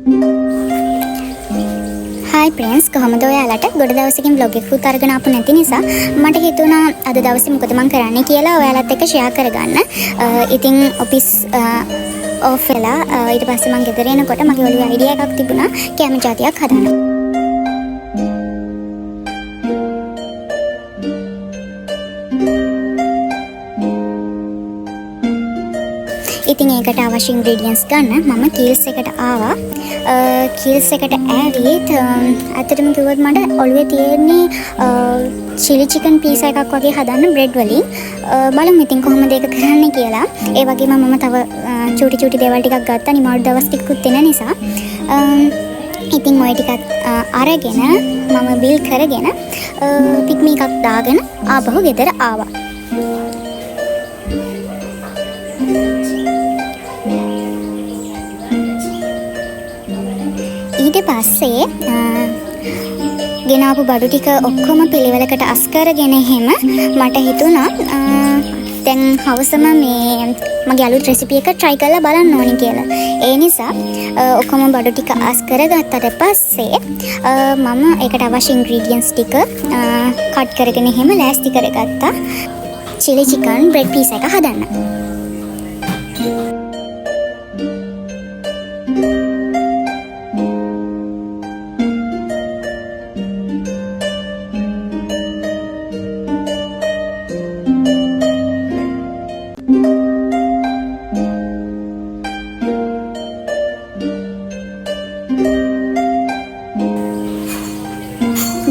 Hi friends, කොහමද ඔයාලට ගොඩ දවසකින් vlog එකකුත් අරගෙන ආපු නැති නිසා මට හිතුණා අද දවසේ මොකද මම කරන්නේ කියලා ඔයාලත් එක්ක share කරගන්න. ඉතින් ඔෆිස් ඔෆ් වෙලා ඊට පස්සේ මම ගෙදර එනකොට මගේ ඔළුවේ අයිඩියා එකක් තිබුණා කැම ජාතියක් හදන්න. ඉතින් ඒකට අවශ්‍ය ingredients ගන්න මම කීල්ස් එකට ආවා. කීල්ස් එකට ඇවිත් අතටම කිව්වොත් මට ඔළුවේ තියෙන්නේ chili chicken piece එකක් වගේ හදන්න bread වලින්. බලමු ඉතින් කොහොමද ඒක කරන්නේ කියලා. ඒ වගේම මම තව චූටි දේවල් ටිකක් ගත්තා නිමාඩු දවස් ටිකකුත් වෙන නිසා. ඉතින් ඔය ටිකත් අරගෙන මම බිල් කරගෙන පික්මි එකක් දාගෙන ආපහු ගෙදර ආවා. ඊට පස්සේ ගෙනාපු බඩු ටික ඔක්කොම පිළිවෙලකට අස් කරගෙන එහෙම මට හිතුණා දැන් හවසම මේ මගේ අලුත් රෙසිපි එක try කරලා බලන්න ඕනි කියලා. ඒ නිසා ඔක්කොම බඩු ටික අස් කරගත්තට පස්සේ මම ඒකට අවශ්‍ය ingredients ටික කට් කරගෙන එහෙම ලෑස්ති කරගත්තා. chili chicken bread piece එක හදන්න.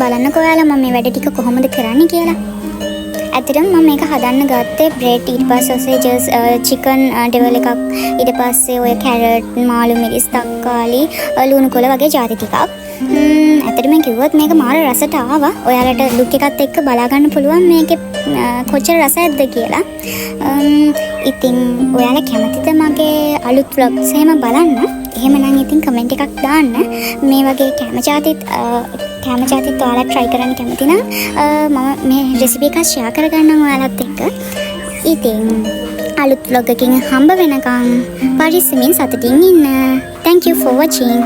බලන්නකෝ ඔයාලා මම මේ වැඩ ටික කොහොමද කරන්නේ කියලා. ඇත්තටම මම මේක හදන්න ගත්තේ බ්‍රෙඩ් ඊට පස්සේ සොසේජස් චිකන් ඩෙවල් එකක් ඊට පස්සේ ඔය කැරට් මාළු මිරිස් තක්කාලි ලුණු කොළ වගේ ಜಾති ටිකක්. ඇත්තටම කිව්වොත් මේක මාර රසට ආවා. ඔයාලට ලුක් එකත් එක්ක බලා ගන්න පුළුවන් මේකේ කොච්චර රසයක්ද කියලා. ඉතින් ඔයාලා කැමතිද මගේ අලුත් vlogs එහෙම බලන්න? එහෙමනම් ඉතින් කමෙන්ට් එකක් දාන්න. මේ වගේ කැම જાතිත් ඔයාලා try කරන්න කැමති නම් මම මේ recipe එක share කරගන්නම් ඔයාලත් එක්ක. ඉතින් අලුත් vlog එකකින් හම්බ වෙනකන් පරිස්සමින් සතුටින් ඉන්න. Thank you for watching.